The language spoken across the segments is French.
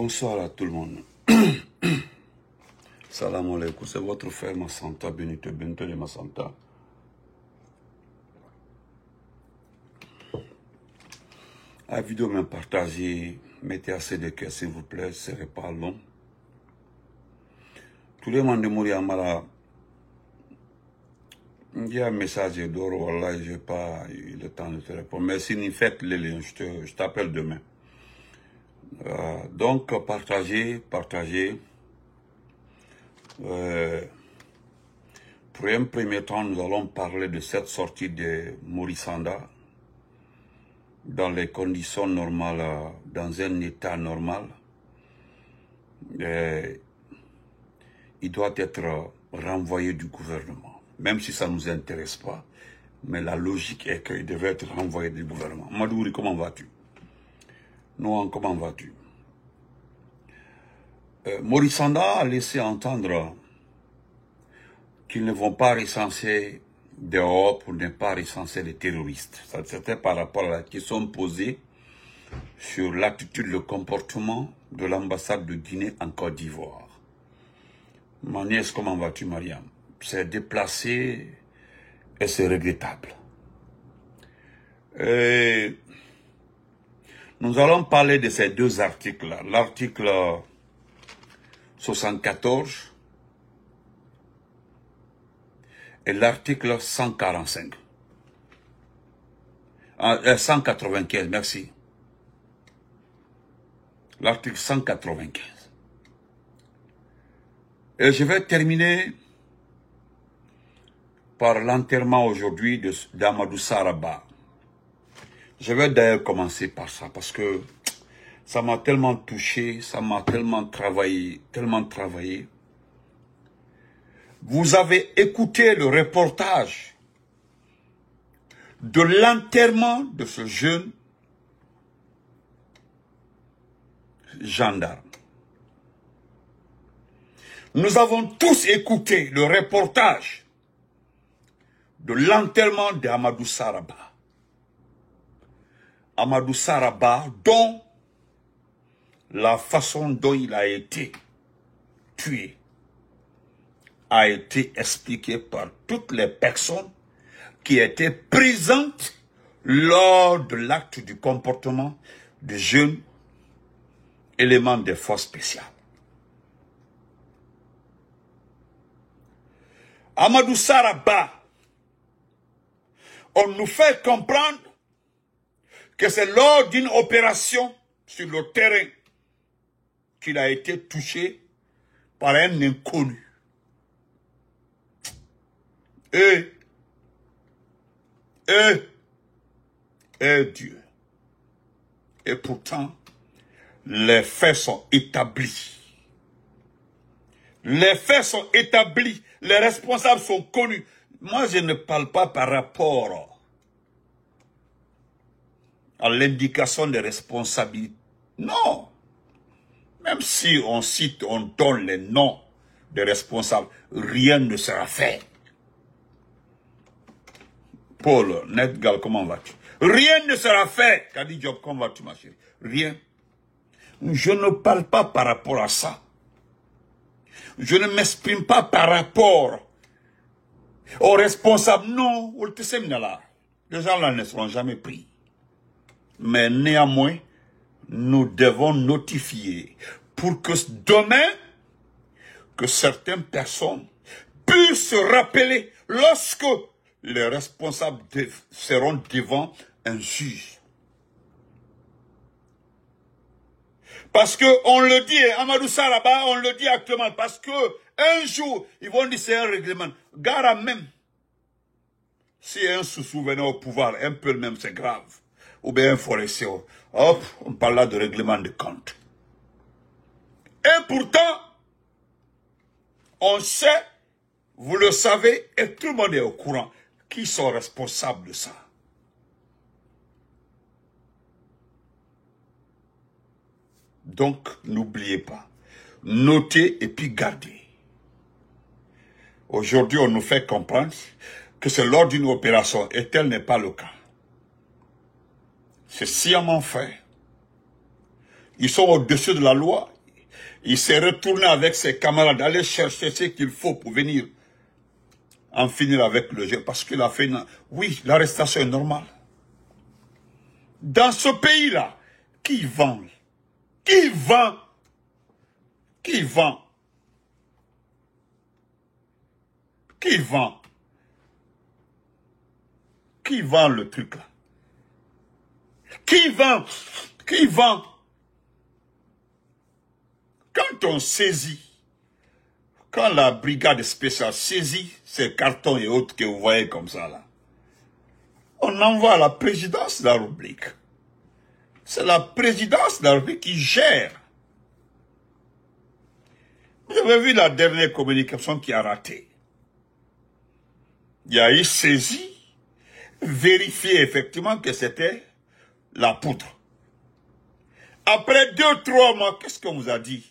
Bonsoir à tout le monde. Salam alaikum, c'est votre frère Massanta, Benito de Massanta. La vidéo m'a partagé, mettez assez de cœur s'il vous plaît, ce serait pas long. Tous les monde de mourir Mara, il y a un message d'or, voilà, je n'ai pas eu le temps de te répondre. Mais si vous faites les liens, je t'appelle demain. Donc, partagez. Pour un premier temps, nous allons parler de cette sortie de Maurice Sanda dans les conditions normales, dans un état normal. Il doit être renvoyé du gouvernement, même si ça ne nous intéresse pas. Mais la logique est qu'il devait être renvoyé du gouvernement. Madouri, comment vas-tu? Noan, comment vas-tu? Maurice Sanda a laissé entendre qu'ils ne vont pas recenser dehors pour ne pas recenser les terroristes. C'était par rapport à la question posée sur l'attitude, le comportement de l'ambassade de Guinée en Côte d'Ivoire. Ma nièce, comment vas-tu, Mariam? C'est déplacé et c'est regrettable. Nous allons parler de ces deux articles-là. L'article 74 et l'article 145. 195, merci. L'article 195. Et je vais terminer par l'enterrement aujourd'hui d'Amadou Saraba. Je vais d'ailleurs commencer par ça parce que ça m'a tellement touché, ça m'a tellement travaillé. Vous avez écouté le reportage de l'enterrement de ce jeune gendarme. Nous avons tous écouté le reportage de l'enterrement d'Amadou Saraba. Amadou Saraba, dont la façon dont il a été tué a été expliquée par toutes les personnes qui étaient présentes lors de l'acte du comportement de jeunes éléments des forces spéciales. Amadou Saraba, on nous fait comprendre que c'est lors d'une opération sur le terrain qu'il a été touché par un inconnu. Et Dieu. Et pourtant, les faits sont établis. Les faits sont établis. Les responsables sont connus. Moi, je ne parle pas par rapport à l'indication des responsabilités. Non. Même si on cite, on donne les noms des responsables, rien ne sera fait. Paul, Nedgal, comment vas-tu? Rien ne sera fait. Kadi Diop, comment vas-tu, ma chérie? Rien. Je ne parle pas par rapport à ça. Je ne m'exprime pas par rapport aux responsables. Non, les gens là ne seront jamais pris. Mais néanmoins, nous devons notifier pour que demain, que certaines personnes puissent se rappeler lorsque les responsables seront devant un juge. Parce que on le dit, Amadou Saraba, on le dit actuellement, parce que un jour, ils vont dire c'est un règlement. Gara même, si un sous-sous venait au pouvoir, un peu même, c'est grave. Ou bien un forestier, hop, on parle là de règlement de compte. Et pourtant, on sait, vous le savez, et tout le monde est au courant, qui sont responsables de ça. Donc, n'oubliez pas, notez et puis gardez. Aujourd'hui, on nous fait comprendre que c'est lors d'une opération, et tel n'est pas le cas. C'est sciemment fait. Ils sont au-dessus de la loi. Il s'est retourné avec ses camarades, aller chercher ce qu'il faut pour venir en finir avec le jeu. Parce qu'il a fait oui, l'arrestation est normale. Dans ce pays-là, qui vend? Qui vend? Qui vend? Qui vend? Qui vend le truc là? Qui vend? Qui vend? Quand on saisit, quand la brigade spéciale saisit ces cartons et autres que vous voyez comme ça là, on envoie à la présidence de la République. C'est la présidence de la République qui gère. Vous avez vu la dernière communication qui a raté. Il y a eu saisie, vérifié effectivement que c'était la poudre. Après 2-3 mois, qu'est-ce qu'on vous a dit?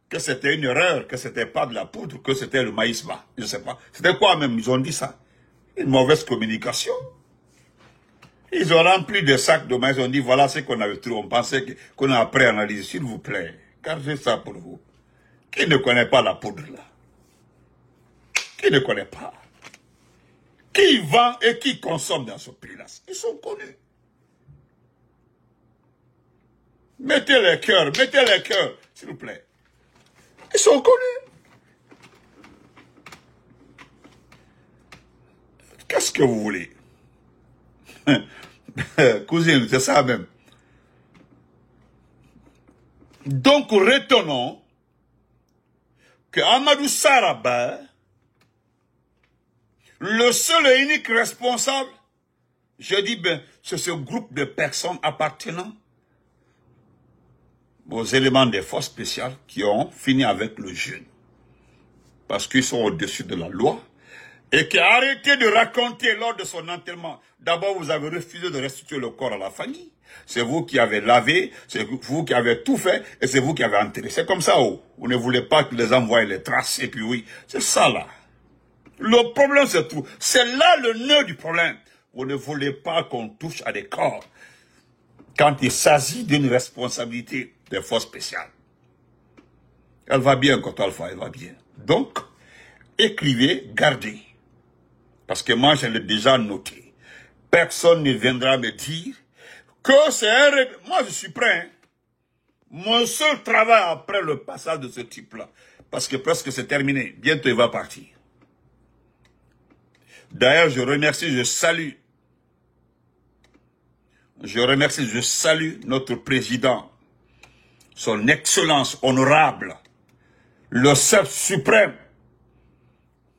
Que c'était une erreur, que c'était pas de la poudre, que c'était le maïs bas. Je ne sais pas. C'était quoi même? Ils ont dit ça. Une mauvaise communication. Ils ont rempli des sacs de maïs, ils ont dit voilà ce qu'on avait trouvé. On pensait qu'on a après analysé. S'il vous plaît, gardez ça pour vous. Qui ne connaît pas la poudre là? Qui ne connaît pas? Qui vend et qui consomme dans ce pays-là? Ils sont connus. Mettez les cœurs, s'il vous plaît. Ils sont connus. Qu'est-ce que vous voulez? Cousine, c'est ça même. Donc, retenons que Amadou Saraba, le seul et unique responsable, je dis ben, c'est ce groupe de personnes appartenant aux éléments des forces spéciales qui ont fini avec le jeune. Parce qu'ils sont au-dessus de la loi. Et qui a arrêté de raconter lors de son enterrement. D'abord, vous avez refusé de restituer le corps à la famille. C'est vous qui avez lavé, c'est vous qui avez tout fait, et c'est vous qui avez enterré. C'est comme ça, oh. Vous ne voulez pas que les envoient les traces, et puis oui. C'est ça, là. Le problème, c'est tout. C'est là le nœud du problème. Vous ne voulez pas qu'on touche à des corps. Quand il s'agit d'une responsabilité des forces spéciales. Elle va bien, Koto Alpha, elle va bien. Donc, écrivez, gardez. Parce que moi, je l'ai déjà noté. Personne ne viendra me dire que c'est un... Moi, je suis prêt. Hein. Mon seul travail après le passage de ce type-là, parce que presque c'est terminé, bientôt il va partir. D'ailleurs, je salue notre président, son excellence honorable, le chef suprême,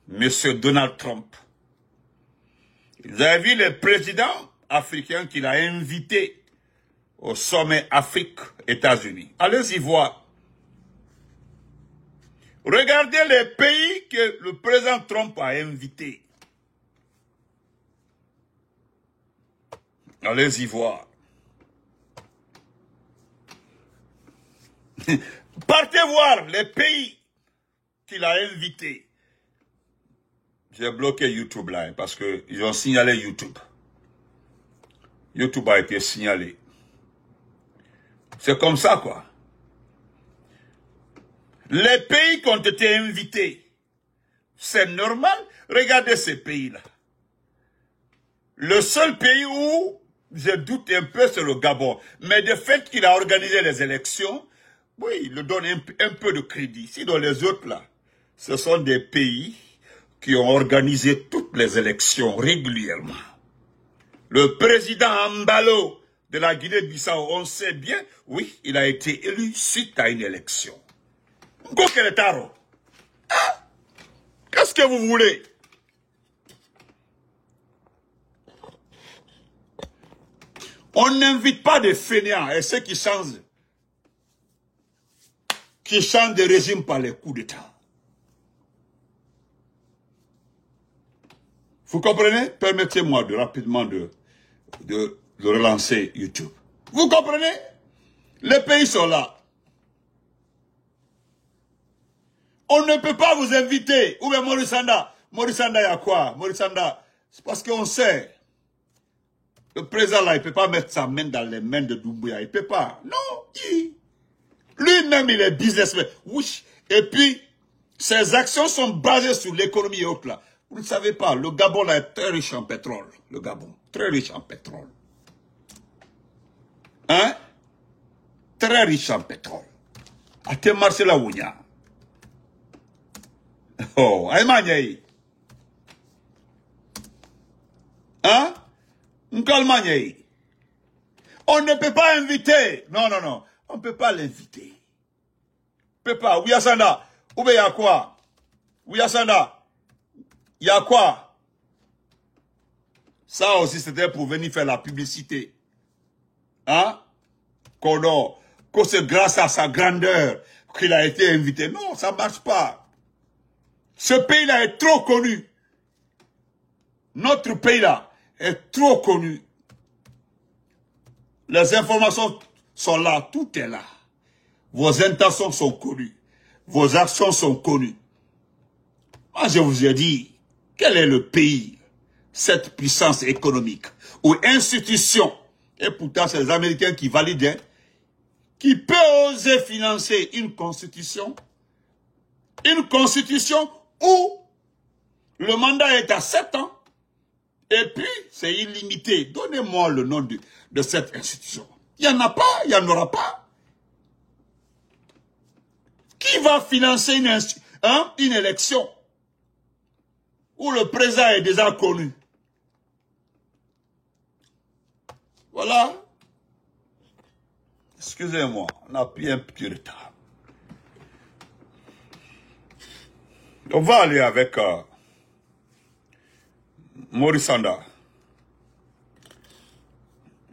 Monsieur Donald Trump. Vous avez vu les présidents africains qu'il a invités au sommet Afrique-États-Unis. Allez-y voir. Regardez les pays que le président Trump a invités. Allez-y voir. Partez voir les pays qu'il a invités. J'ai bloqué YouTube là, parce qu'ils ont signalé YouTube. YouTube a été signalé. C'est comme ça, quoi. Les pays qui ont été invités, c'est normal. Regardez ces pays-là. Le seul pays où je doute un peu, c'est le Gabon. Mais de fait qu'il a organisé les élections, oui, il le donne un peu de crédit. Sinon, les autres, là, ce sont des pays qui ont organisé toutes les élections régulièrement. Le président Ambalo de la Guinée-Bissau, on sait bien, oui, il a été élu suite à une élection. Ngokeletaro. Ah, qu'est-ce que vous voulez? On n'invite pas des fainéants et ceux qui changent des régimes par les coups d'État. Vous comprenez? Permettez-moi rapidement de relancer YouTube. Vous comprenez? Les pays sont là. On ne peut pas vous inviter. Où est Maurice Sanda? Maurice Sanda, il y a quoi? Maurice Sanda, c'est parce qu'on sait. Le président là, il ne peut pas mettre sa main dans les mains de Doumbouya. Il ne peut pas. Non. Lui-même, il est businessman. Oui. Et puis, ses actions sont basées sur l'économie et autres là. Vous ne savez pas, le Gabon là est très riche en pétrole. Le Gabon, très riche en pétrole. Hein? Très riche en pétrole. A te marché la ouïa. Oh, Aïmaniaï. Hein? N'Kalmaniaï. On ne peut pas inviter. Non, non, non. On ne peut pas l'inviter. On ne peut pas. Ouyasanda. Ou bien il y a quoi? Ouyasanda. Il y a quoi? Ça aussi, c'était pour venir faire la publicité. Hein? Que c'est grâce à sa grandeur qu'il a été invité. Non, ça ne marche pas. Ce pays-là est trop connu. Notre pays-là est trop connu. Les informations sont là, tout est là. Vos intentions sont connues. Vos actions sont connues. Moi, je vous ai dit, quel est le pays, cette puissance économique ou institution, et pourtant c'est les Américains qui valident, qui peut oser financer une constitution où le mandat est à 7 ans, et puis c'est illimité. Donnez-moi le nom de cette institution. Il n'y en a pas, il n'y en aura pas. Qui va financer une élection où le président est déjà connu? Voilà. Excusez-moi, on a pris un petit retard. On va aller avec Maurice Sanda.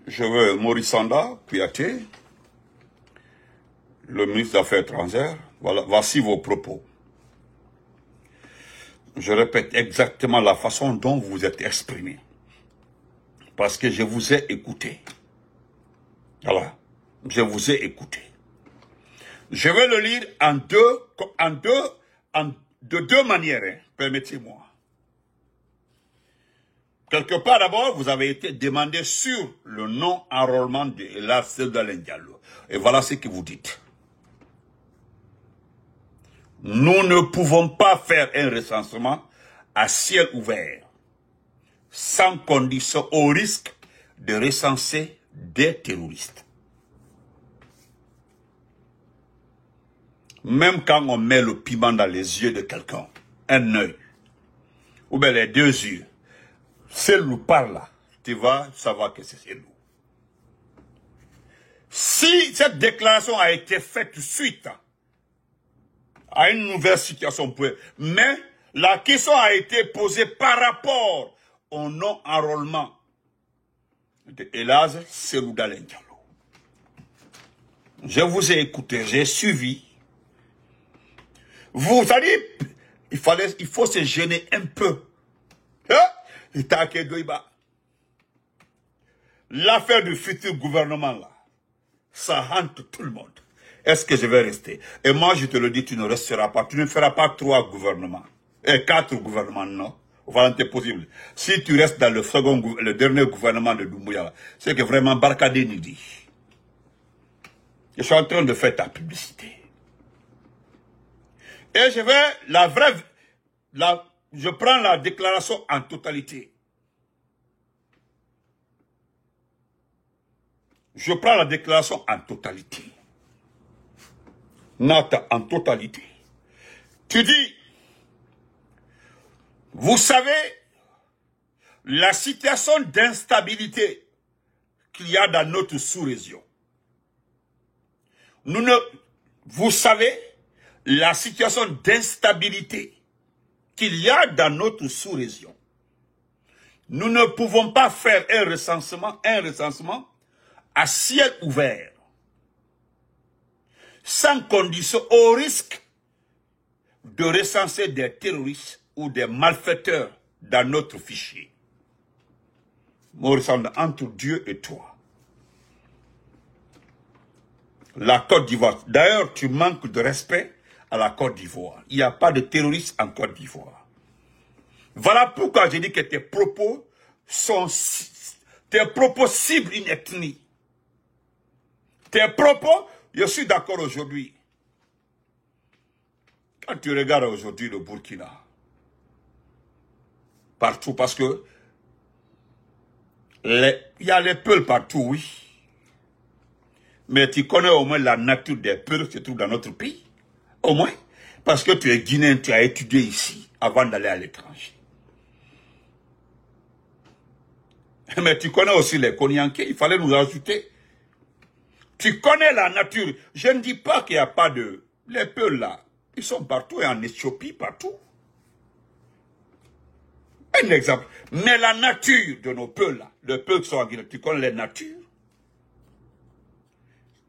Je veux Maurice Sanda, Kouyaté, le ministre des Affaires étrangères. Voilà, voici vos propos. Je répète exactement la façon dont vous vous êtes exprimé. Parce que je vous ai écouté. Voilà. Je vous ai écouté. Je vais le lire de deux manières, hein, permettez-moi. Quelque part d'abord, vous avez été demandé sur le non-enrôlement de Elas Seloudalen Diallo. Et voilà ce que vous dites. Nous ne pouvons pas faire un recensement à ciel ouvert, sans condition, au risque de recenser des terroristes. Même quand on met le piment dans les yeux de quelqu'un, un œil, ou bien les deux yeux, celui parle là, tu vas savoir que c'est celui. Si cette déclaration a été faite suite à une nouvelle situation, mais la question a été posée par rapport au non-enrôlement de Elas Seloudalen Diallo. Je vous ai écouté, j'ai suivi. Vous savez, il faut se gêner un peu. L'affaire du futur gouvernement là, ça hante tout le monde. Est-ce que je vais rester? Et moi, je te le dis, tu ne resteras pas. Tu ne feras pas 3 gouvernements. Et 4 gouvernements, non. Voilà, c'est possible. Si tu restes dans le dernier gouvernement de Doumbouya, c'est que vraiment, Barkade nous dit. Je suis en train de faire ta publicité. Et je vais, je prends la déclaration en totalité. Je prends la déclaration en totalité. Note en totalité. Tu dis, vous savez, la situation d'instabilité qu'il y a dans notre sous-région. Vous savez, la situation d'instabilité qu'il y a dans notre sous-région. Nous ne pouvons pas faire un recensement à ciel ouvert, sans condition, au risque de recenser des terroristes ou des malfaiteurs dans notre fichier. Maurice Sanda, entre Dieu et toi. La Côte d'Ivoire. D'ailleurs, tu manques de respect à la Côte d'Ivoire. Il n'y a pas de terroristes en Côte d'Ivoire. Voilà pourquoi j'ai dit que tes propos ciblent une ethnie. Tes propos Je suis d'accord aujourd'hui. Quand tu regardes aujourd'hui le Burkina, partout, parce que il y a les peuls partout, oui. Mais tu connais au moins la nature des peuls qui se trouvent dans notre pays. Au moins. Parce que tu es guinéen, tu as étudié ici avant d'aller à l'étranger. Mais tu connais aussi les Konyankés, il fallait nous ajouter. Tu connais la nature. Je ne dis pas qu'il n'y a pas de... Les peuls là, ils sont partout, et en Éthiopie, partout. Un exemple. Mais la nature de nos peuls là, les peuls qui sont en Guinée, tu connais les natures.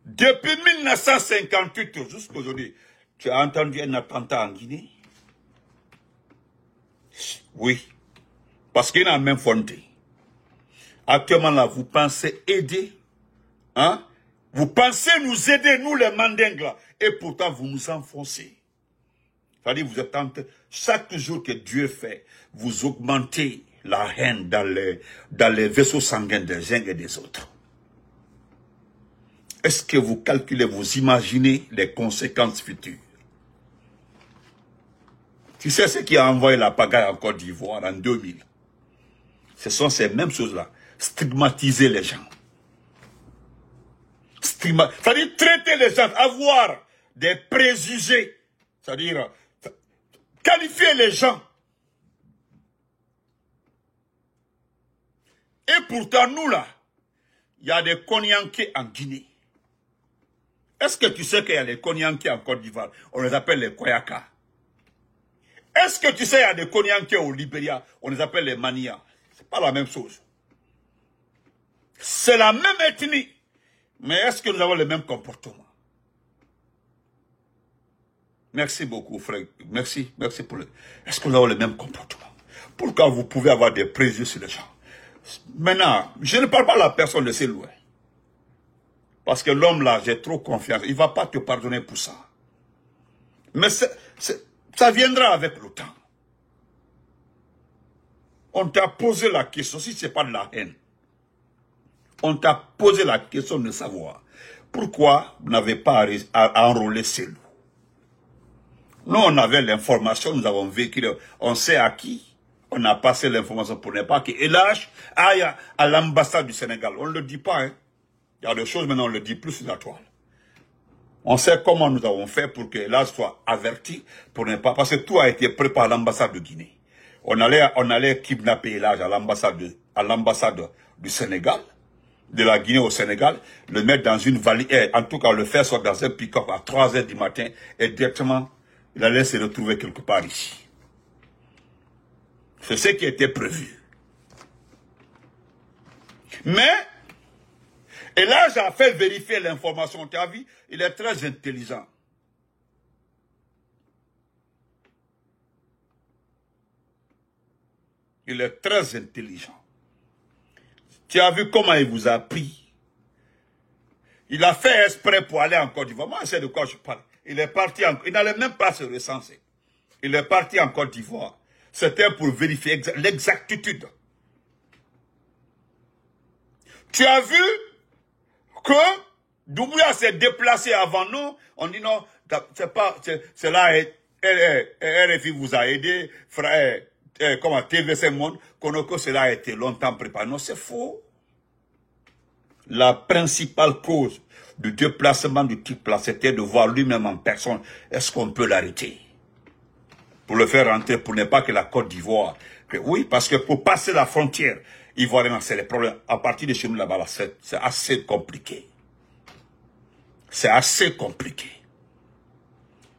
Depuis 1958 jusqu'à aujourd'hui, tu as entendu un attentat en Guinée? Oui. Parce qu'il y a même fondé. Actuellement là, vous pensez aider, hein? Vous pensez nous aider, nous les mandingues là, et pourtant vous nous enfoncez. C'est-à-dire vous êtes en train, chaque jour que Dieu fait, vous augmentez la haine dans les vaisseaux sanguins des uns et des autres. Est-ce que vous calculez, vous imaginez les conséquences futures? Tu sais ce qui a envoyé la pagaille en Côte d'Ivoire en 2000? Ce sont ces mêmes choses-là. Stigmatiser les gens. C'est-à-dire traiter les gens, avoir des préjugés. C'est-à-dire qualifier les gens. Et pourtant, nous là, il y a des Konyankés en Guinée. Est-ce que tu sais qu'il y a des Konyankés en Côte d'Ivoire? On les appelle les Koyaka. Est-ce que tu sais qu'il y a des Konyankés au Libéria? On les appelle les Mania. C'est pas la même chose. C'est la même ethnie. Mais est-ce que nous avons le même comportement? Merci beaucoup, frère. Merci pour le... Est-ce que nous avons le même comportement? Pourquoi vous pouvez avoir des préjugés sur les gens? Maintenant, je ne parle pas à la personne de c'est loin. Parce que l'homme là, j'ai trop confiance. Il ne va pas te pardonner pour ça. Mais ça viendra avec le temps. On t'a posé la question, si ce n'est pas de la haine. On t'a posé la question de savoir pourquoi vous n'avez pas à enrôler ces loups. Nous, on avait l'information, nous avons vécu, on sait à qui. On a passé l'information pour ne pas qu'il lâche à l'ambassade du Sénégal. On ne le dit pas, hein. Il y a des choses, maintenant on le dit plus sur la toile. On sait comment nous avons fait pour que l'âge soit averti, pour ne pas, parce que tout a été préparé à l'ambassade de Guinée. On allait kidnapper l'âge à l'ambassade du Sénégal, de la Guinée au Sénégal, le mettre dans une valise, en tout cas le faire soit dans un pick-up à 3 h du matin, et directement, il allait se retrouver quelque part ici. C'est ce qui était prévu. Mais, et là, j'ai fait vérifier l'information. Tu as vu, il est très intelligent. Il est très intelligent. Tu as vu comment il vous a pris. Il a fait exprès pour aller en Côte d'Ivoire. Moi, je sais de quoi je parle. Il est parti il n'allait même pas se recenser. Il est parti en Côte d'Ivoire. C'était pour vérifier l'exactitude. Tu as vu que Doumbouya s'est déplacé avant nous. On dit non, c'est là, RFI vous a aidé, frère, comment TVC Monde, Konoko, cela a été longtemps préparé. Non, c'est faux. La principale cause du déplacement du type là, c'était de voir lui-même en personne. Est-ce qu'on peut l'arrêter? Pour le faire rentrer, pour ne pas que la Côte d'Ivoire... Oui, parce que pour passer la frontière ivoirienne, c'est les problèmes. À partir de chez nous là-bas, c'est assez compliqué. C'est assez compliqué.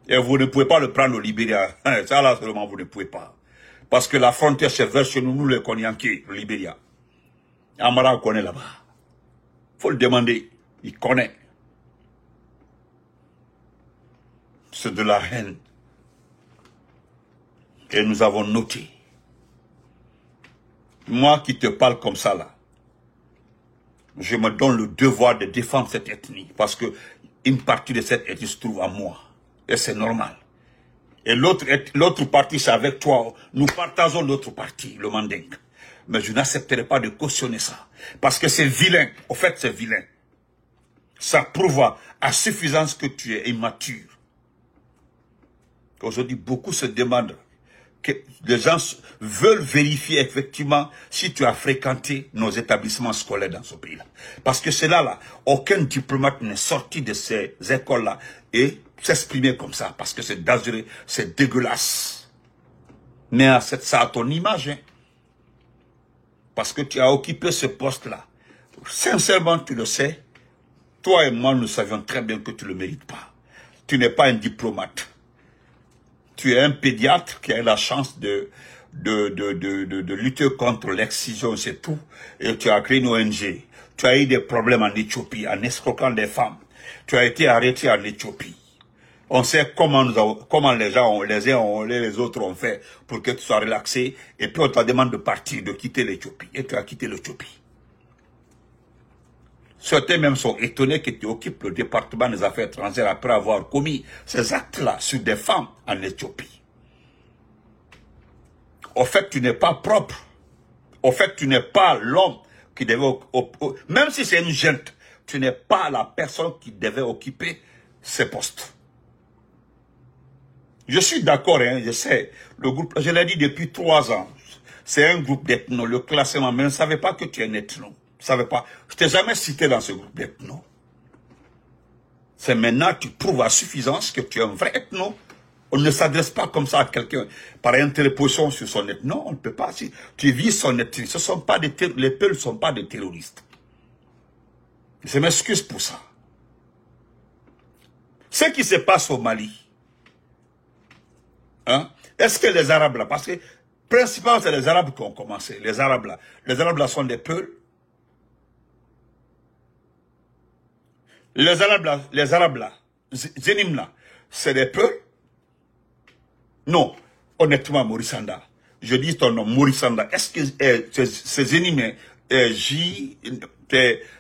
Et vous ne pouvez pas le prendre au Libéria. Ça là, seulement, vous ne pouvez pas. Parce que la frontière, c'est vers chez nous, nous les Konyankés, le Libéria. Amara connaît là-bas. Faut le demander. Il connaît. C'est de la haine. Et nous avons noté. Moi qui te parle comme ça là, je me donne le devoir de défendre cette ethnie. Parce que une partie de cette ethnie se trouve à moi. Et c'est normal. Et l'autre partie, c'est avec toi. Nous partageons l'autre partie, le Manding. Mais je n'accepterai pas de cautionner ça. Parce que c'est vilain. Au fait, c'est vilain. Ça prouve à suffisance que tu es immature. Aujourd'hui, beaucoup se demandent, que les gens veulent vérifier effectivement si tu as fréquenté nos établissements scolaires dans ce pays-là. Parce que c'est là, aucun diplomate n'est sorti de ces écoles-là et s'exprimer comme ça, parce que c'est dangereux, c'est dégueulasse. Mais ça a ton image, hein. Parce que tu as occupé ce poste-là. Sincèrement, tu le sais, toi et moi, nous savions très bien que tu ne le mérites pas. Tu n'es pas un diplomate. Tu es un pédiatre qui a eu la chance de lutter contre l'excision, c'est tout. Et tu as créé une ONG. Tu as eu des problèmes en Éthiopie, en escroquant des femmes. Tu as été arrêté en Éthiopie. On sait comment les gens, les autres ont fait pour que tu sois relaxé. Et puis on te demande de partir, de quitter l'Éthiopie. Et tu as quitté l'Éthiopie. Certains même sont étonnés que tu occupes le département des affaires étrangères après avoir commis ces actes-là sur des femmes en Éthiopie. Au fait, tu n'es pas propre. Au fait, tu n'es pas l'homme qui devait... Même si c'est une gente, tu n'es pas la personne qui devait occuper ces postes. Je suis d'accord, hein, je sais. Le groupe, je l'ai dit depuis 3 ans. C'est un groupe d'ethno, le classement, mais je ne savais pas que tu es un ethno. Je ne savais pas. Je ne t'ai jamais cité dans ce groupe d'ethno. C'est maintenant que tu prouves à suffisance que tu es un vrai ethno. On ne s'adresse pas comme ça à quelqu'un par interposition sur son ethno. On ne peut pas. Si tu vis son ethnie, ce sont pas les Peuls ne sont pas des terroristes. Je m'excuse pour ça. Ce qui se passe au Mali, hein, est-ce que les Arabes là, parce que principalement c'est les Arabes qui ont commencé, les Arabes là sont des Peuls. Les Arabes là, Zénim là, c'est des Peuls. Non, honnêtement, Maurice Sanda, je dis ton nom, Maurice Sanda, est-ce que ces Zénim,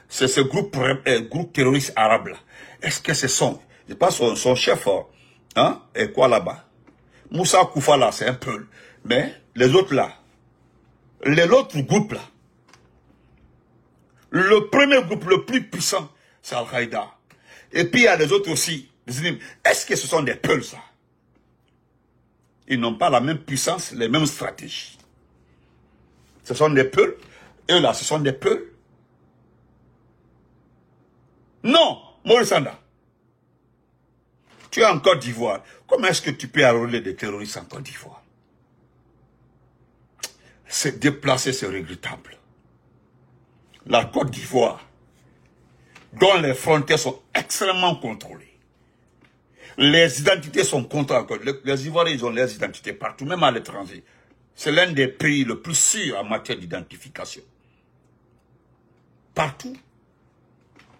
c'est ce groupe terroriste arabe là, est-ce que ce sont, je pense son chef, hein, et quoi là-bas? Moussa Koufa là, c'est un Peul. Mais les autres là, l'autre groupe là, le premier groupe le plus puissant, c'est Al-Qaïda. Et puis il y a les autres aussi. Est-ce que ce sont des Peuls ça? Ils n'ont pas la même puissance, les mêmes stratégies. Ce sont des Peuls. Eux là, ce sont des Peuls. Non, Maurice Sanda. Tu es en Côte d'Ivoire. Comment est-ce que tu peux enrôler des terroristes en Côte d'Ivoire? C'est déplacé, c'est regrettable. La Côte d'Ivoire, dont les frontières sont extrêmement contrôlées. Les identités sont contrôlées. Les Ivoiriens, ils ont leurs identités partout, même à l'étranger. C'est l'un des pays le plus sûrs en matière d'identification. Partout.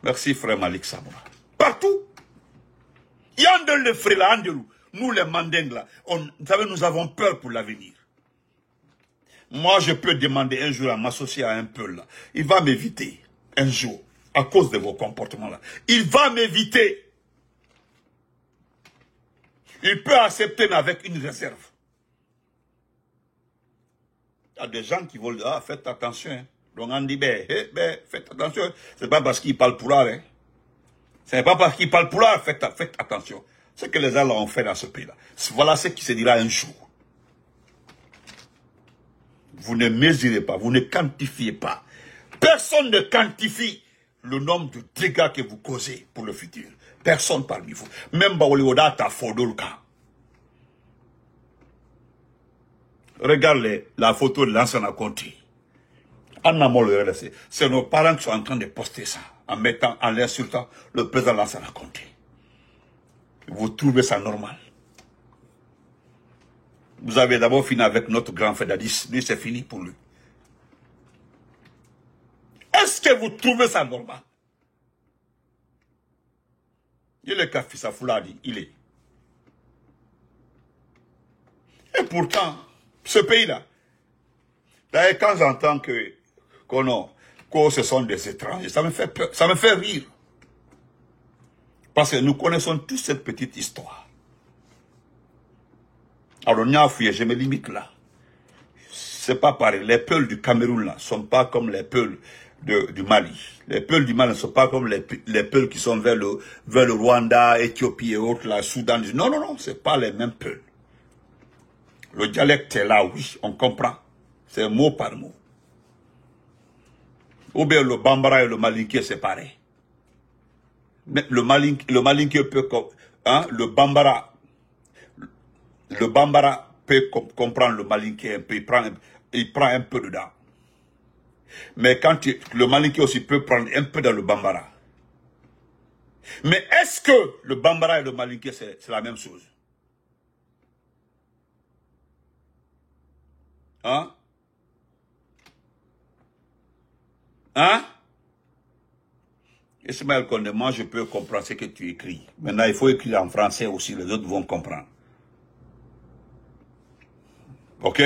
Merci frère Malik Samoura. Partout. Il y a un frère là, nous les Mandingues là, vous savez, nous avons peur pour l'avenir. Moi, je peux demander un jour à m'associer à un Peul là. Il va m'éviter un jour, à cause de vos comportements là. Il va m'éviter. Il peut accepter, mais avec une réserve. Il y a des gens qui veulent, ah, faites attention. Hein. Donc on dit, faites attention. C'est pas parce qu'ils parlent poulard, hein. Ce n'est pas parce qu'ils parlent poulard, faites attention. Ce que les Allemands ont fait dans ce pays-là. Voilà ce qui se dira un jour. Vous ne mesurez pas, vous ne quantifiez pas. Personne ne quantifie le nombre de dégâts que vous causez pour le futur. Personne parmi vous. Même Baolioda ta Fodolka. Regarde la photo de l'ancien Conti. C'est nos parents qui sont en train de poster ça, en l'insultant le président Lansana Conté. Vous trouvez ça normal? Vous avez d'abord fini avec notre grand frère Dadis. Lui, c'est fini pour lui. Est-ce que vous trouvez ça normal? Il est Kafissa Fouladi, il est. Et pourtant, ce pays-là, d'ailleurs, quand j'entends que ce sont des étrangers, ça me fait peur, ça me fait rire. Parce que nous connaissons tous cette petite histoire. Alors, je me limite là. C'est pas pareil. Les Peuls du Cameroun là sont pas comme les Peuls du Mali. Les peuples du Mali ne sont pas comme les peuples qui sont vers le Rwanda, Éthiopie et autres, la Soudan. Non, non, non, c'est pas les mêmes peuples. Le dialecte est là, oui, on comprend. C'est mot par mot. Ou bien le Bambara et le Malinké, c'est pareil. Mais le Malinké peut, hein, le Bambara peut comprendre le Malinké un peu, il prend un peu dedans. Mais le Malinké aussi peut prendre un peu dans le Bambara. Mais est-ce que le Bambara et le Malinké, c'est la même chose? Hein? Hein? Ismaël Condé, moi je peux comprendre ce que tu écris. Maintenant, il faut écrire en français aussi, les autres vont comprendre. Ok?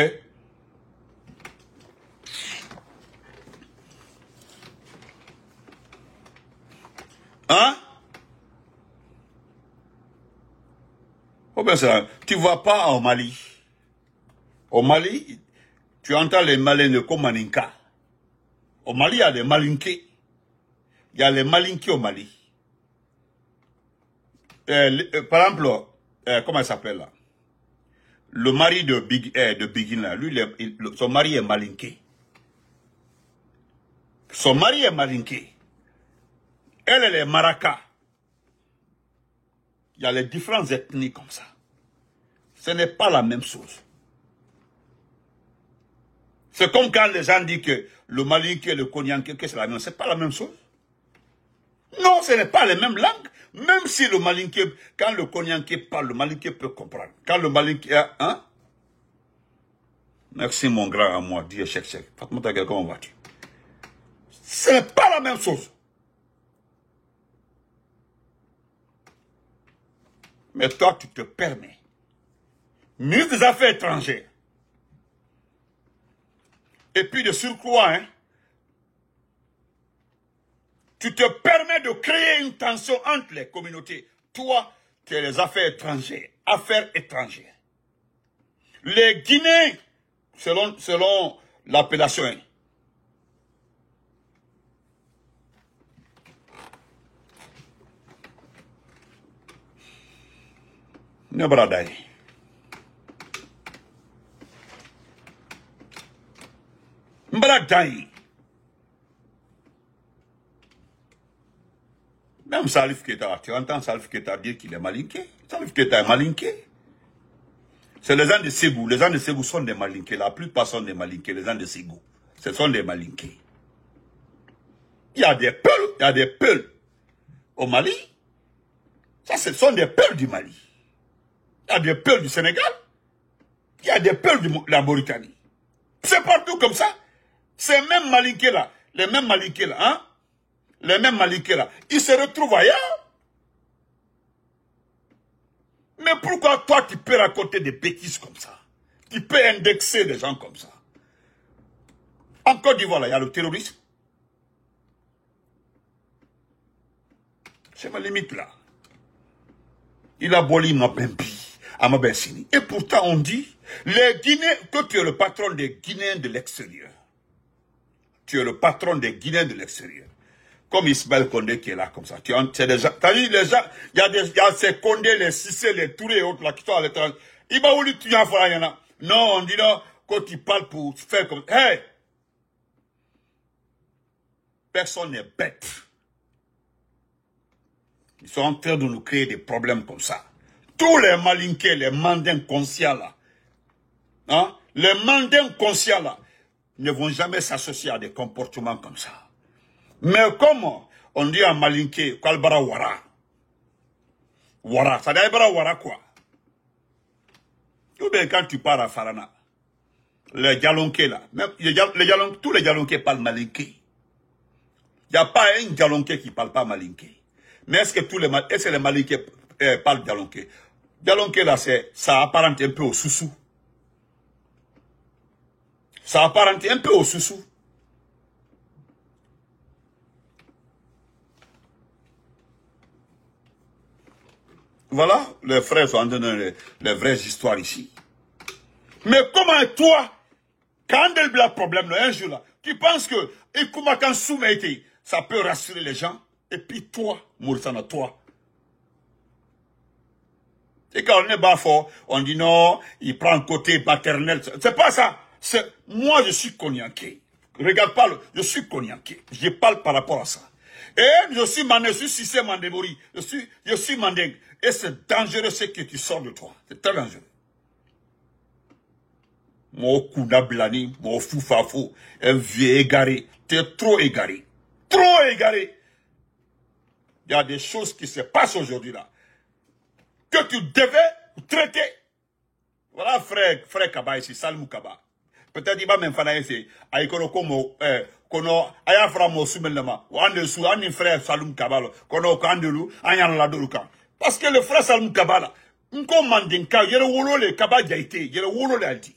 Hein? Oh ben ça, tu ne vas pas au Mali. Au Mali, tu entends les Malins comme Maninka. Au Mali, il y a des Malinqués. Il y a les Malinqués au Mali. Par exemple, comment il s'appelle là? Le mari de Bigin là, lui, son mari est Malinké. Son mari est Malinké. Elle est Maraka. Il y a les différentes ethnies comme ça. Ce n'est pas la même chose. C'est comme quand les gens disent que le Malinké et le Konyanké, que c'est la même chose. Ce n'est pas la même chose. Non, ce n'est pas les mêmes langues. Même si le Malinké, quand le Konyanké parle, le Malinké peut comprendre. Quand le Malinké, hein? Merci mon grand à moi, dis chèque. Fatma, comment vas-tu? Ce n'est pas la même chose. Mais toi, tu te permets. Ministre des Affaires étrangères. Et puis de surcroît, hein, tu te permets de créer une tension entre les communautés. Toi, tu es les affaires étrangères. Affaires étrangères. Les Guinéens, selon l'appellation, hein, Nebradaï. Mbradai. Même Salif Keita, tu entends Salif Keita dire qu'il est malinqué. Salif Keita est malinqué. C'est les gens de Ségou. Les gens de Ségou sont des malinqués. La plupart sont des malinqués, les gens de Ségou. Ce sont des malinqués. Il y a des peuls au Mali. Ça, ce sont des peuls du Mali. Il y a des peuls du Sénégal. Il y a des peuls de la Mauritanie. C'est partout comme ça. Ces mêmes malinqués là, les mêmes malinqués là, hein? Les mêmes malinqués là, ils se retrouvent ailleurs. Mais pourquoi toi tu peux raconter des bêtises comme ça? Tu peux indexer des gens comme ça? En Côte d'Ivoire, il y a le terrorisme. C'est ma limite là. Il a aboli ma bimbi, à ma bensini. Et pourtant on dit, les Guinéens, que tu es le patron des Guinéens de l'extérieur. Tu es le patron des Guinéens de l'extérieur. Comme Ismaël Condé qui est là comme ça. C'est des gens, t'as dit les gens, il y a ces Condé, les Cissé, les Touré et autres là qui sont à l'étranger. Il va où lui tuer en fois, il y en a. Non, on dit non, quand tu parles pour faire comme ça. Hey! Personne n'est bête. Ils sont en train de nous créer des problèmes comme ça. Tous les malinqués, les mandins conscients là, hein, les mandins conscients là, ne vont jamais s'associer à des comportements comme ça. Mais comment on dit en malinqué, Kalbara Wara. Wara, ça dit Wara quoi? Ou bien quand tu pars à Farana, les Djalonké là, même, tous les Djalonké parlent malinqué. Il n'y a pas un Djalonké qui ne parle pas malinqué. Mais est-ce que les malinqués parlent Djalonké? Djalonké là, ça apparente un peu au Soussou. Ça apparente un peu au Soussou. Voilà, les frères sont en train de donner les vraies histoires ici. Mais comment toi, quand il y a un problème, un jour là, qui pensent que Ekumakan Soumeiti, ça peut rassurer les gens. Et puis toi, Moursana, toi. Et quand on est bas fort, on dit non, il prend un côté paternel. C'est pas ça. Moi, je suis cognaqué. Regarde pas, je suis cognaqué. Je parle par rapport à ça. Et je suis mandé, je suis Sissé Mandemori. Je suis mandé. Et c'est dangereux ce que tu sors de toi. C'est très dangereux. Mon Kouna Blani, mon Foufafou, un vieux égaré. Tu es trop égaré. Trop égaré. Il y a des choses qui se passent aujourd'hui là. Que tu devais traiter. Voilà frère Kaba ici, Salmou Kaba. Peut-être il va même faire ici. Aïkono komo, kono, ayafra mo soumelema. Wande sou, ani frère Salmou Kaba, kono kandelu, anyan la doruka. Parce que le frère Salmou Kaba là, nko mandinka, yere wolole Kaba jaité, yere wolole alti.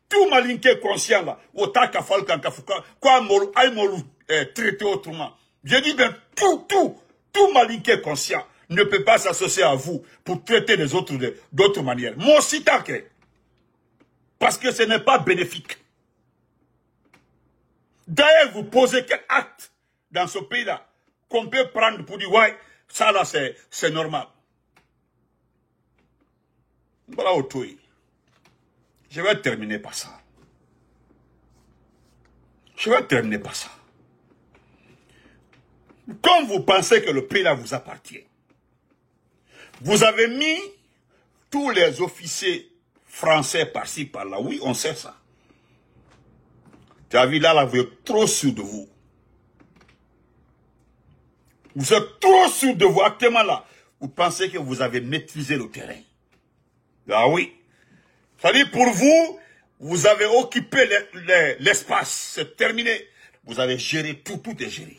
Tout malinké conscient là, otaka falkan kafuka, quoi molu, aïmolu, traité autrement. Je dis bien tout malinké conscient ne peut pas s'associer à vous pour traiter les autres d'autres manières. Moi aussi, t'inquiète. Parce que ce n'est pas bénéfique. D'ailleurs, vous posez quel acte dans ce pays-là qu'on peut prendre pour dire, ouais, ça là, c'est normal. Voilà, autour. Je vais terminer par ça. Je vais terminer par ça. Comme vous pensez que le pays-là vous appartient, vous avez mis tous les officiers français par-ci, par-là. Oui, on sait ça. Tu as vu là, vous êtes trop sûr de vous. Vous êtes trop sûr de vous. Actuellement là, vous pensez que vous avez maîtrisé le terrain. Ah oui. C'est-à-dire pour vous, vous avez occupé l'espace. C'est terminé. Vous avez géré tout est géré.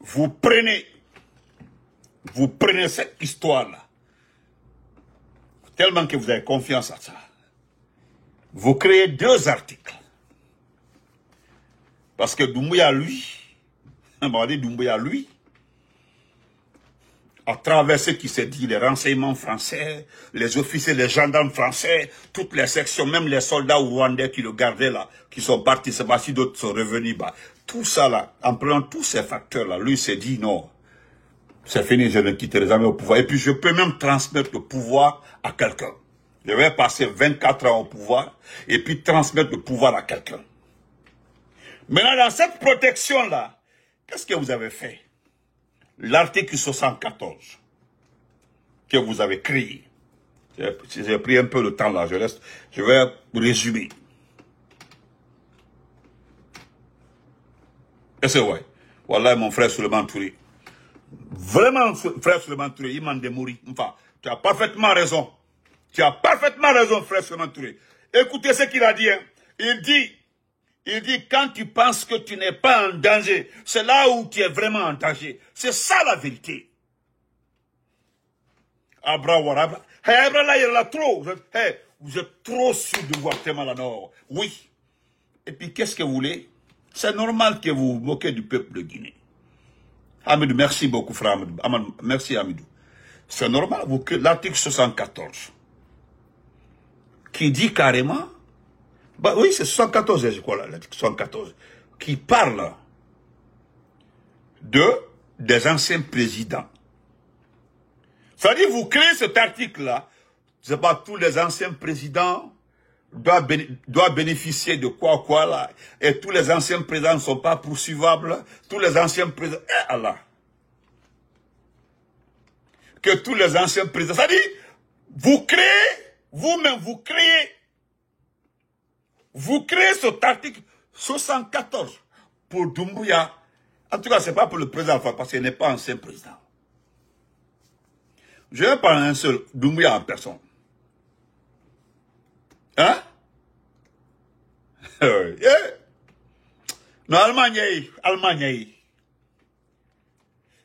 Vous prenez cette histoire-là. Tellement que vous avez confiance à ça. Vous créez 2 articles. Parce que Doumbouya, lui, à travers ce qui s'est dit, les renseignements français, les officiers, les gendarmes français, toutes les sections, même les soldats rwandais qui le gardaient là, qui sont partis, c'est pas si d'autres sont revenus, bah, tout ça là, en prenant tous ces facteurs là, lui s'est dit non, c'est fini, je ne quitterai jamais au pouvoir. Et puis je peux même transmettre le pouvoir à quelqu'un. Je vais passer 24 ans au pouvoir, et puis transmettre le pouvoir à quelqu'un. Maintenant, dans cette protection-là, qu'est-ce que vous avez fait? L'article 74 que vous avez créé. J'ai pris un peu de temps là, je vais résumer. Et c'est vrai. Voilà mon frère Souleymane Touré. Vraiment, frère Souleymane Touré, il m'a démouri. Enfin, tu as parfaitement raison. Tu as parfaitement raison, frère Souleymane Touré. Écoutez ce qu'il a dit. Hein. Il dit, quand tu penses que tu n'es pas en danger, c'est là où tu es vraiment en danger. C'est ça la vérité. Abra Warabra. Hey, Abra là, il y a trop. Hey, vous êtes trop sûr de voir tellement là nord. Oui. Et puis, qu'est-ce que vous voulez? C'est normal que vous vous moquez du peuple de Guinée. Hamidou, merci beaucoup, frère Hamidou. Merci, Hamidou. C'est normal, l'article 74, qui dit carrément, bah oui, c'est 74, je crois, l'article 74, qui parle des anciens présidents. C'est-à-dire, vous créez cet article-là, je sais pas, tous les anciens présidents doivent bénéficier de quoi là, et tous les anciens présidents ne sont pas poursuivables, tous les anciens présidents, Allah. Que tous les anciens présidents, c'est-à-dire, vous créez, vous-même, vous créez cet article 74 pour Doumbouya. En tout cas, c'est pas pour le président Alpha, parce qu'il n'est pas ancien président. Je vais parler un seul, Doumbouya en personne. Hein? Non, Allemagne.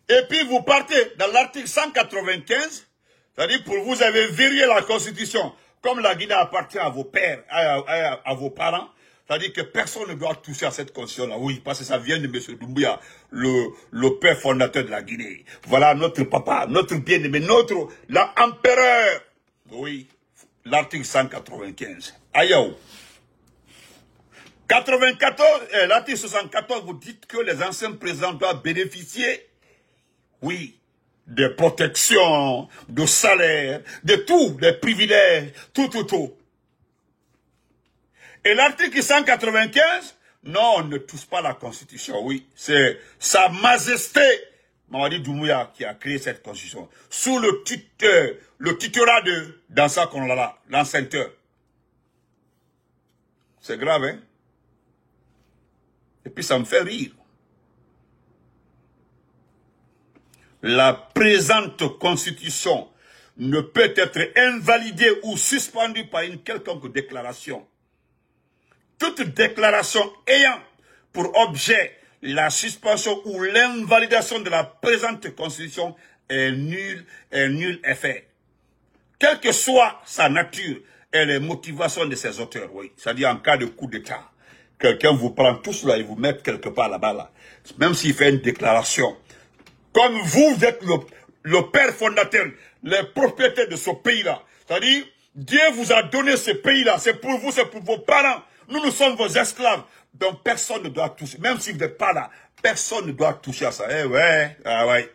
Et puis vous partez dans l'article 195, c'est-à-dire pour vous avez verrouillé la Constitution, comme la Guinée appartient à vos pères, à vos parents, c'est-à-dire que personne ne doit toucher à cette Constitution-là. Oui, parce que ça vient de M. Doumbouya, le père fondateur de la Guinée. Voilà notre papa, notre bien-aimé, l'empereur. Oui, l'article 195. Ayaou. 94, l'article 74, vous dites que les anciens présidents doivent bénéficier, oui, des protections, de salaire, de tout, des privilèges, tout. Et l'article 195, non, on ne touche pas la Constitution, oui. C'est Sa Majesté, Mamadi Doumbouya, qui a créé cette Constitution, sous le tutorat de Dansa Konolala, l'enceinteur. C'est grave, hein? Et puis ça me fait rire. La présente Constitution ne peut être invalidée ou suspendue par une quelconque déclaration. Toute déclaration ayant pour objet la suspension ou l'invalidation de la présente Constitution est nul effet. Quelle que soit sa nature et les motivations de ses auteurs, oui. C'est-à-dire en cas de coup d'État. Quelqu'un vous prend tout cela et vous met quelque part là-bas, là. Même s'il fait une déclaration. Comme vous êtes le père fondateur, les propriétaires de ce pays-là. C'est-à-dire, Dieu vous a donné ce pays-là. C'est pour vous, c'est pour vos parents. Nous sommes vos esclaves. Donc personne ne doit toucher. Même si vous n'êtes pas là, personne ne doit toucher à ça. Eh ouais, ah ouais.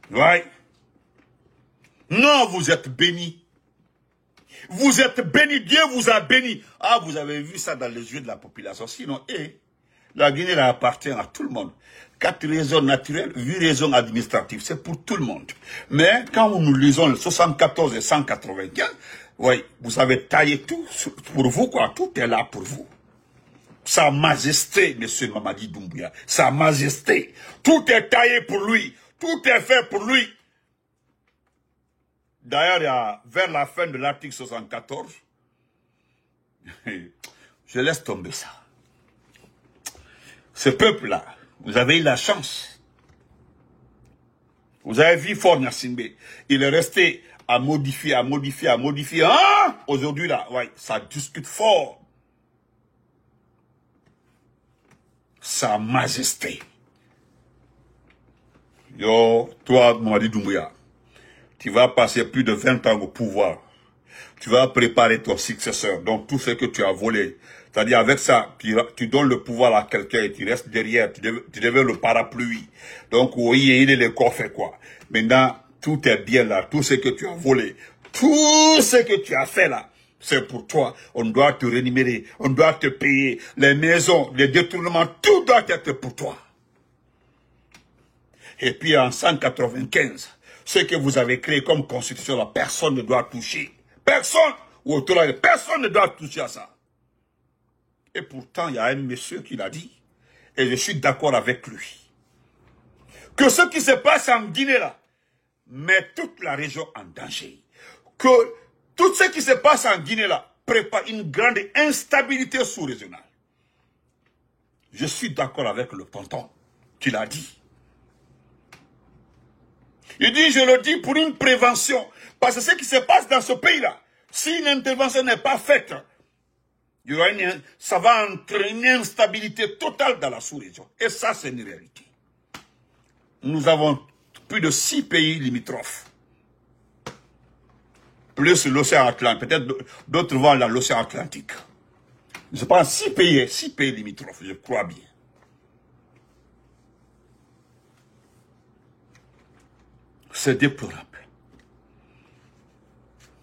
Ouais. Non, vous êtes bénis. Vous êtes bénis, Dieu vous a bénis. Ah, vous avez vu ça dans les yeux de la population. Sinon, la Guinée elle appartient à tout le monde. 4 raisons naturelles, 8 raisons administratives. C'est pour tout le monde. Mais quand nous lisons le 74 et 195, oui, vous avez taillé tout pour vous, quoi. Tout est là pour vous. Sa Majesté, monsieur Mamadi Doumbouya. Sa Majesté. Tout est taillé pour lui. Tout est fait pour lui. D'ailleurs, vers la fin de l'article 74, je laisse tomber ça. Ce peuple-là, vous avez eu la chance. Vous avez vu Fort Nassimbe. Il est resté à modifier. Ah, aujourd'hui, là, ouais, ça discute fort. Sa Majesté. Yo, toi, Mamadi Doumbouya. Tu vas passer plus de 20 ans au pouvoir. Tu vas préparer ton successeur. Donc, tout ce que tu as volé. C'est-à-dire, avec ça, tu donnes le pouvoir à quelqu'un et tu restes derrière. Tu deviens le parapluie. Donc, oui, il est le coffre, quoi. Maintenant, tout est bien là. Tout ce que tu as volé. Tout ce que tu as fait là. C'est pour toi. On doit te rémunérer. On doit te payer. Les maisons, les détournements, tout doit être pour toi. Et puis, en 195, ce que vous avez créé comme constitution, là, personne ne doit toucher. Personne, ou autour de personne ne doit toucher à ça. Et pourtant, il y a un monsieur qui l'a dit, et je suis d'accord avec lui, que ce qui se passe en Guinée, là, met toute la région en danger. Que tout ce qui se passe en Guinée, là, prépare une grande instabilité sous-régionale. Je suis d'accord avec le tonton qui l'a dit. Il dit, je le dis pour une prévention. Parce que ce qui se passe dans ce pays-là, si une intervention n'est pas faite, il y aura ça va entraîner une instabilité totale dans la sous-région. Et ça, c'est une réalité. Nous avons plus de 6 pays limitrophes. Plus l'océan Atlantique. Peut-être d'autres vont dans l'océan Atlantique. Je pense 6 pays limitrophes, je crois bien. C'est déplorable.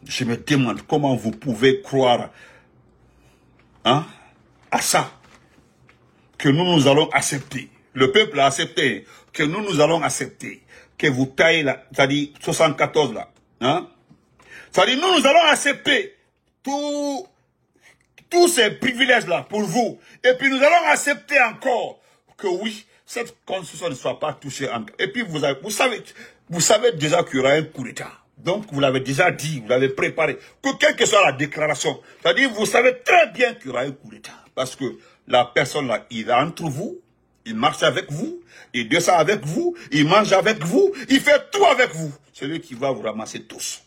Je me demande comment vous pouvez croire à ça. Que nous allons accepter. Le peuple a accepté. Que nous allons accepter. Que vous taillez là, c'est-à-dire 74 là. C'est-à-dire nous allons accepter tous ces privilèges-là pour vous. Et puis nous allons accepter encore que oui, cette constitution ne soit pas touchée encore. Et puis vous savez déjà qu'il y aura un coup d'État. Donc vous l'avez déjà dit, vous l'avez préparé. Que quelle que soit la déclaration, c'est-à-dire vous savez très bien qu'il y aura un coup d'État. Parce que la personne là, il est entre vous, il marche avec vous, il descend avec vous, il mange avec vous, il fait tout avec vous. C'est lui qui va vous ramasser tous.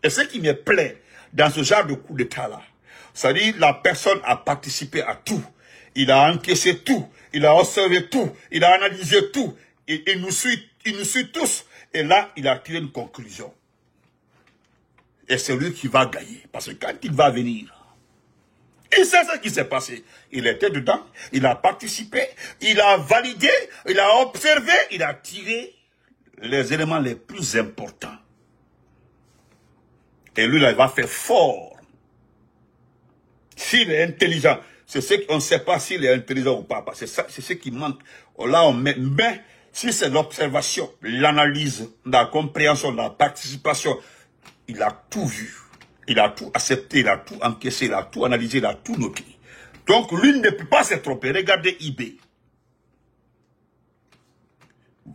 Et ce qui me plaît dans ce genre de coup d'État là, c'est-à-dire la personne a participé à tout. Il a encaissé tout, il a observé tout, il a analysé tout. Et il nous suit tous. Et là, il a tiré une conclusion. Et c'est lui qui va gagner. Parce que quand il va venir, sait ce qui s'est passé. Il était dedans, il a participé, il a validé, il a observé, il a tiré les éléments les plus importants. Et lui, là, il va faire fort. S'il est intelligent, c'est ce qu'on ne sait pas s'il est intelligent ou pas. C'est ça, c'est ce qui manque. Là, on met, mais si c'est l'observation, l'analyse, la compréhension, la participation, il a tout vu. Il a tout accepté, il a tout encaissé, il a tout analysé, il a tout noté. Donc, lui ne peut pas se tromper. Regardez eBay.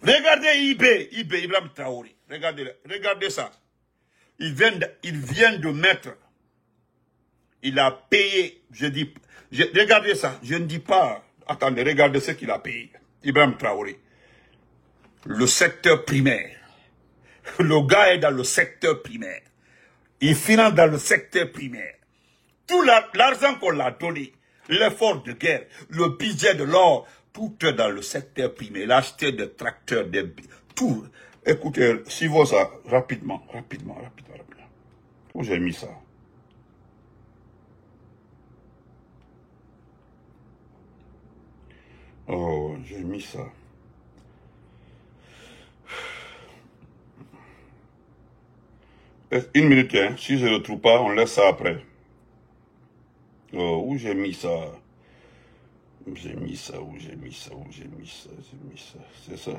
Regardez eBay, Ibrahim Traoré. Regardez ça. Il vient de mettre, il a payé, regardez ça, je ne dis pas, attendez, regardez ce qu'il a payé. Ibrahim Traoré. Le secteur primaire. Le gars est dans le secteur primaire. Il finance dans le secteur primaire. Tout l'argent qu'on l'a donné, l'effort de guerre, le budget de l'or, tout est dans le secteur primaire. Il a acheté des tracteurs, tout. Écoutez, suivons ça rapidement. Où j'ai mis ça? Oh, j'ai mis ça. Une minute, hein. Si je ne le trouve pas, on laisse ça après. Oh, où j'ai mis ça? Où j'ai mis ça? C'est ça.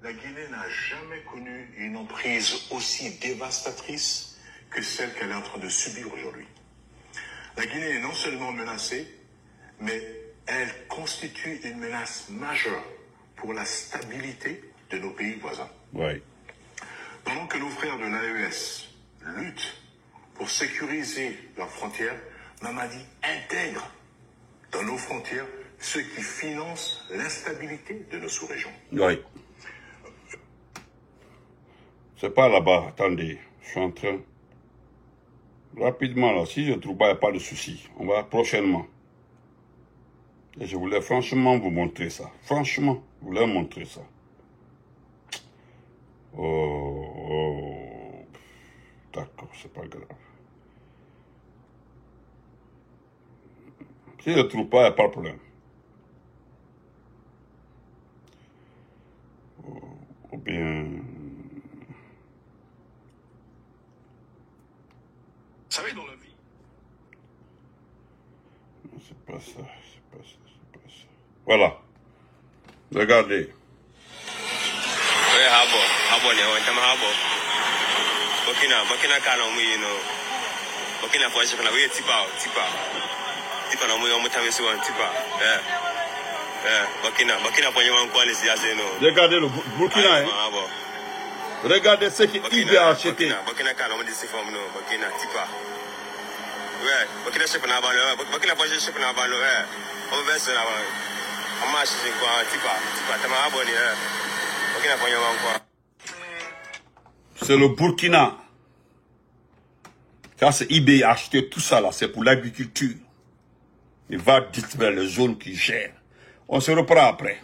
La Guinée n'a jamais connu une emprise aussi dévastatrice que celle qu'elle est en train de subir aujourd'hui. La Guinée est non seulement menacée, mais elle constitue une menace majeure pour la stabilité de nos pays voisins. Oui. Pendant que nos frères de l'AES luttent pour sécuriser leurs frontières, Mamadi intègre dans nos frontières ceux qui financent l'instabilité de nos sous-régions. Oui. C'est pas là-bas, attendez, je suis en train. Rapidement là, si je ne trouve pas, il n'y a pas de souci. On va prochainement. Et je voulais franchement vous montrer ça. Franchement, je voulais montrer ça. Oh. D'accord, c'est pas grave. Si je ne trouve pas, il n'y a pas de problème. Ou bien... Vous savez, dans la vie. C'est pas ça. Voilà. Regardez. Oui, habo ne on tama habo. Burkina kana mu you know. Burkina for je kana we tipa na mu yo mutawe so on tipa. Burkina pour yon quoi les asiates no. Regardez le Burkina. Regardez ce qu'il a acheté. Burkina kana on dit c'est forme no Burkina tipa. Ouais, Burkina chef na balo. Burkina for chef na balo. On va se na balo. On marche quoi tipa tama habo ni Burkina pour yon quoi. C'est le Burkina. Ça, c'est eBay a acheté tout ça là. C'est pour l'agriculture. Il va distribuer les zones qu'il gère. On se reprend après.